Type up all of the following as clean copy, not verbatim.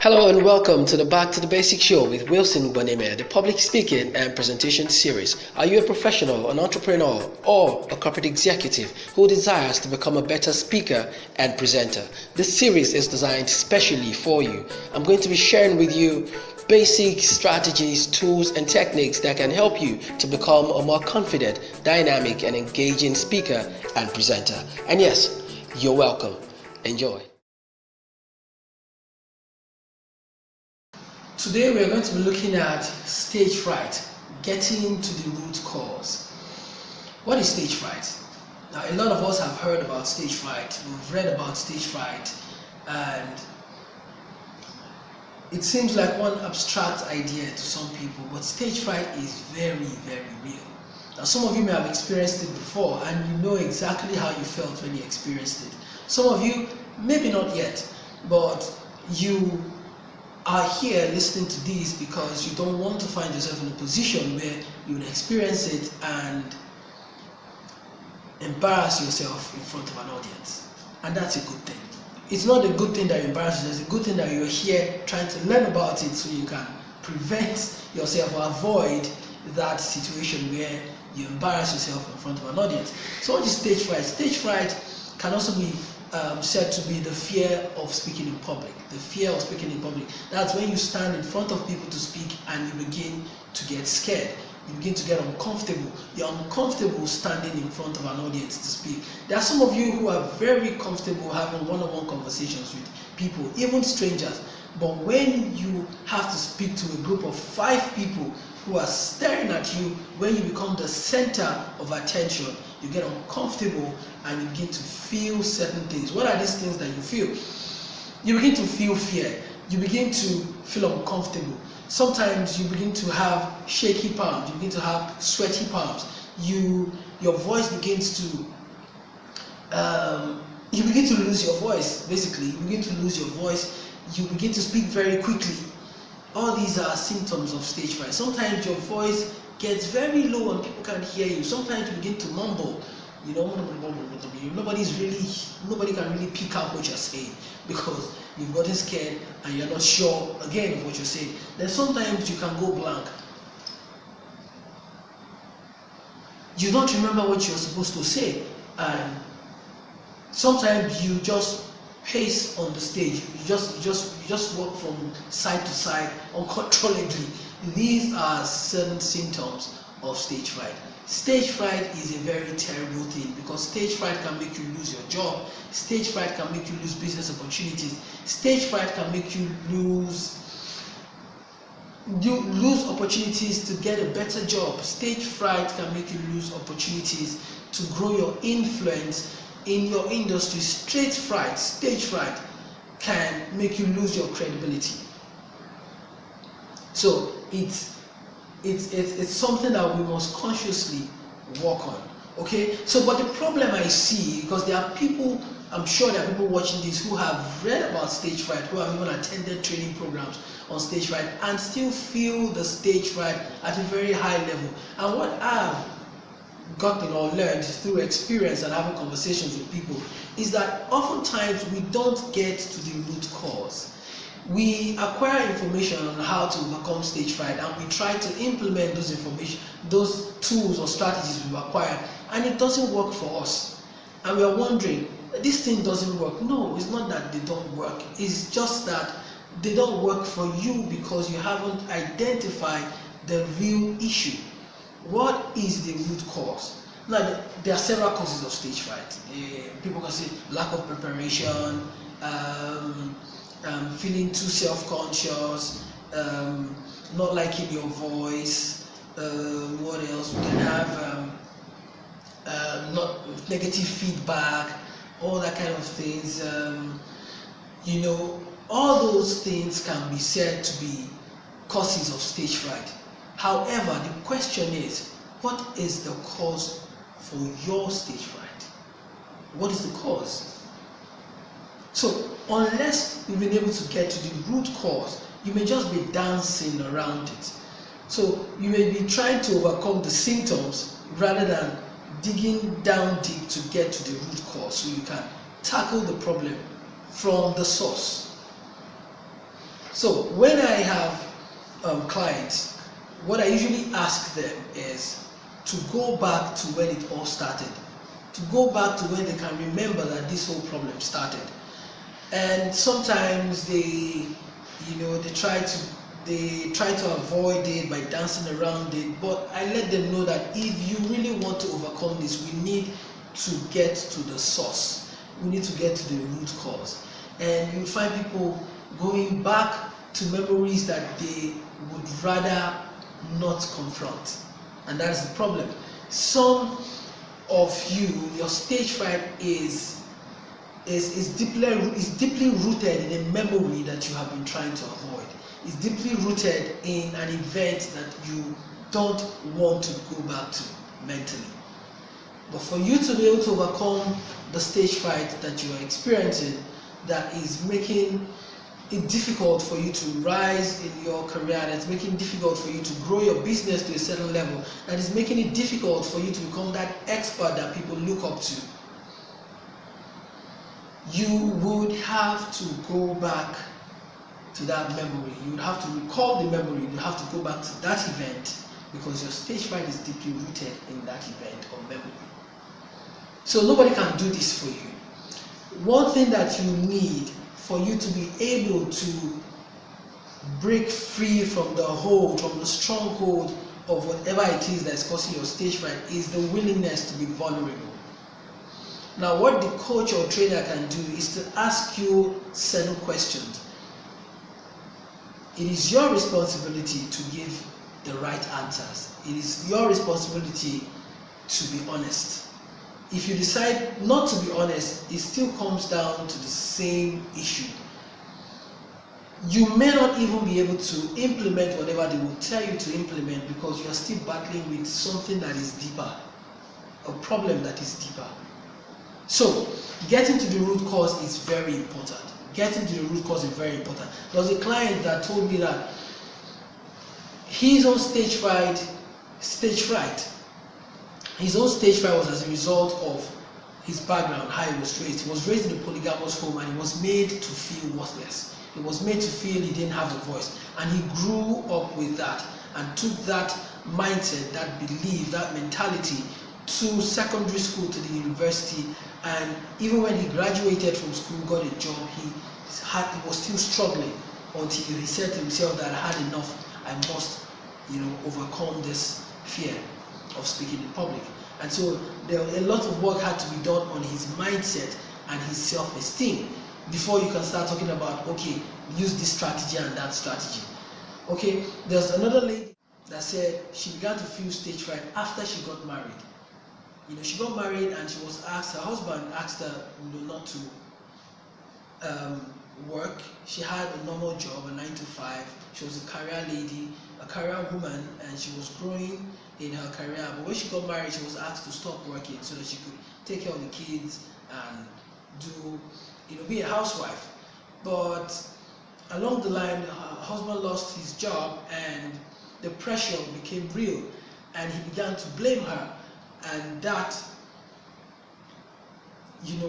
Hello and welcome to the Back to the Basic show with Wilson Boneme, the public speaking and presentation series. Are you a professional, an entrepreneur, or a corporate executive who desires to become a better speaker and presenter? This series is designed specially for you. I'm going to be sharing with you basic strategies, tools, and techniques that can help you to become a more confident, dynamic, and engaging speaker and presenter. And yes, you're welcome. Enjoy. Today we are going to be looking at stage fright, getting to the root cause. What is stage fright? Now, a lot of us have heard about stage fright, we've read about stage fright, and it seems like one abstract idea to some people, but stage fright is very, very real. Now, some of you may have experienced it before and you know exactly how you felt when you experienced it. Some of you, maybe not yet, but you are here listening to this because you don't want to find yourself in a position where you would experience it and embarrass yourself in front of an audience. And that's a good thing. It's not a good thing that you embarrass yourself, it's a good thing that you're here trying to learn about it so you can prevent yourself or avoid that situation where you embarrass yourself in front of an audience. So what is stage fright? Stage fright can also be said to be the fear of speaking in public. The fear of speaking in public. That's when you stand in front of people to speak and you begin to get scared. You begin to get uncomfortable. You're uncomfortable standing in front of an audience to speak. There are some of you who are very comfortable having one-on-one conversations with people, even strangers. But when you have to speak to a group of 5 people who are staring at you, when you become the center of attention, you get uncomfortable and you begin to feel certain things. What are these things that you feel? You begin to feel fear. You begin to feel uncomfortable. Sometimes you begin to have shaky palms. You begin to have sweaty palms. Your voice begins to you begin to lose your voice. Basically, you begin to lose your voice. You begin to speak very quickly. All these are symptoms of stage fright. Sometimes your voice gets very low and people can't hear you. Sometimes you begin to mumble. Nobody can really pick out what you're saying because you've gotten scared and you're not sure again of what you're saying. Then sometimes you can go blank. You don't remember what you're supposed to say, and sometimes you just pace on the stage. You just walk from side to side uncontrollably. These are certain symptoms of stage fright. Stage fright is a very terrible thing because stage fright can make you lose your job. Stage fright can make you lose business opportunities. Stage fright can make you lose opportunities to get a better job. Stage fright can make you lose opportunities to grow your influence in your industry. Stage fright can make you lose your credibility. So it's something that we must consciously work on. Okay, so but the problem I see, because there are people, I'm sure there are people watching this who have read about stage fright, who have even attended training programs on stage fright and still feel the stage fright at a very high level. And what I've gotten or learned through experience and having conversations with people is that oftentimes we don't get to the root cause. We acquire information on how to overcome stage fright and we try to implement those tools or strategies we've acquired, and it doesn't work for us. And we are wondering, this thing doesn't work. No, it's not that they don't work. It's just that they don't work for you because you haven't identified the real issue. What is the root cause? Now, there are several causes of stage fright. People can say lack of preparation, feeling too self-conscious, not liking your voice. What else? We can have not negative feedback, all that kind of things. All those things can be said to be causes of stage fright. However, the question is, what is the cause for your stage fright? What is the cause? So, unless you've been able to get to the root cause, you may just be dancing around it. So, you may be trying to overcome the symptoms rather than digging down deep to get to the root cause so you can tackle the problem from the source. So when I have clients, what I usually ask them is to go back to when it all started, to go back to when they can remember that this whole problem started. And sometimes they try to avoid it by dancing around it, but I let them know that if you really want to overcome this, we need to get to the source. We need to get to the root cause. And you find people going back to memories that they would rather not confront. And that's the problem. Some of you, your stage fright is deeply rooted in a memory that you have been trying to avoid. It's deeply rooted in an event that you don't want to go back to mentally. But for you to be able to overcome the stage fright that you are experiencing, that is making it difficult for you to rise in your career, that's making it difficult for you to grow your business to a certain level, that is making it difficult for you to become that expert that people look up to, you would have to go back to that memory. You would have to recall the memory. You have to go back to that event, because your stage fright is deeply rooted in that event or memory. So nobody can do this for you. One thing that you need for you to be able to break free from the hold, from the stronghold of whatever it is that's causing your stage fright, is the willingness to be vulnerable. Now, what the coach or trainer can do is to ask you certain questions. It is your responsibility to give the right answers. It is your responsibility to be honest. If you decide not to be honest, it still comes down to the same issue. You may not even be able to implement whatever they will tell you to implement, because you are still battling with something that is deeper, a problem that is deeper. So, getting to the root cause is very important. Getting to the root cause is very important. There was a client that told me that his own stage fright, his own stage fright was as a result of his background, how he was raised. He was raised in a polygamous home, and he was made to feel worthless. He was made to feel he didn't have a voice. And he grew up with that and took that mindset, that belief, that mentality to secondary school, to the university. And even when he graduated from school, got a job, he was still struggling until he said to himself that I had enough. I must, overcome this fear of speaking in public. And so a lot of work had to be done on his mindset and his self-esteem before you can start talking about, okay, use this strategy and that strategy. Okay, there's another lady that said she began to feel stage fright after she got married. She got married and she was asked, her husband asked her, not to work. She had a normal job, a 9 to 5. She was a career lady, a career woman, and she was growing in her career. But when she got married, she was asked to stop working so that she could take care of the kids and be a housewife. But along the line, her husband lost his job and the pressure became real, and he began to blame her, and that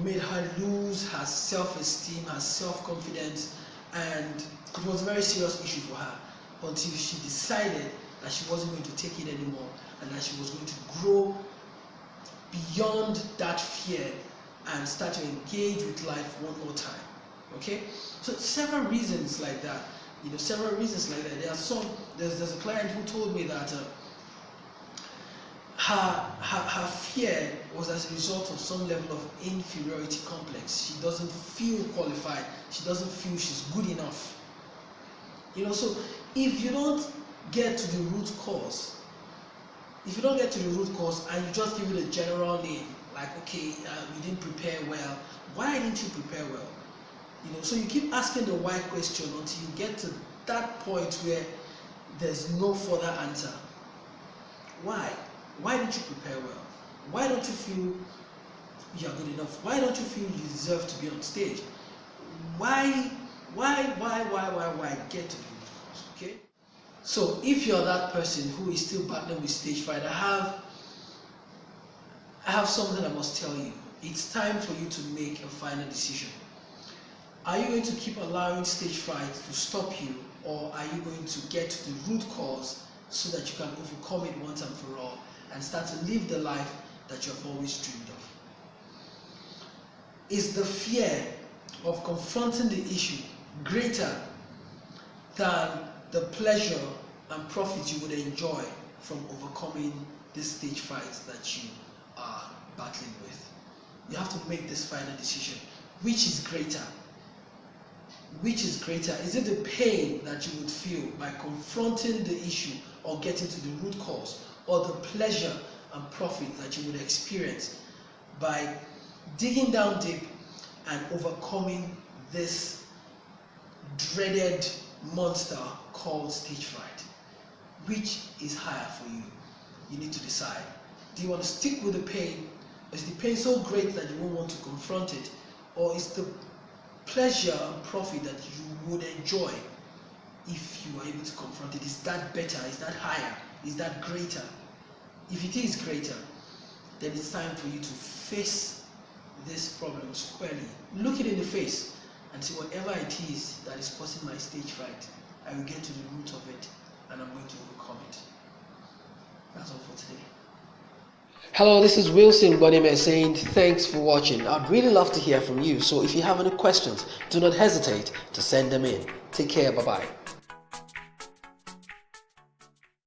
made her lose her self-esteem, her self-confidence, and it was a very serious issue for her until she decided that she wasn't going to take it anymore, and that she was going to grow beyond that fear and start to engage with life one more time. Okay, so several reasons like that. There's a client who told me that her fear was as a result of some level of inferiority complex. She doesn't feel qualified. She doesn't feel she's good enough. So if you don't get to the root cause, and you just give it a general name, like, okay, you didn't prepare well. Why didn't you prepare well? So you keep asking the why question until you get to that point where there's no further answer. Why? Why don't you prepare well? Why don't you feel you're good enough? Why don't you feel you deserve to be on stage? Why? Get to the root cause, okay? So if you're that person who is still battling with stage fright, I have something I must tell you. It's time for you to make a final decision. Are you going to keep allowing stage fright to stop you, or are you going to get to the root cause so that you can overcome it once and for all and start to live the life that you have always dreamed of? Is the fear of confronting the issue greater than the pleasure and profit you would enjoy from overcoming this stage fright that you are battling with? You have to make this final decision. Which is greater? Which is greater? Is it the pain that you would feel by confronting the issue or getting to the root cause, or the pleasure and profit that you would experience by digging down deep and overcoming this dreaded monster called stage fright? Which is higher for you? You need to decide. Do you want to stick with the pain? Is the pain so great that you won't want to confront it? Or is the pleasure and profit that you would enjoy if you are able to confront it, is that better? Is that higher? Is that greater? If it is greater, then it's time for you to face this problem squarely. Look it in the face and see whatever it is that is causing my stage fright, I will get to the root of it and I'm going to overcome it. That's all for today. Hello, this is Wilson Bonime saying thanks for watching. I'd really love to hear from you. So if you have any questions, do not hesitate to send them in. Take care. Bye-bye.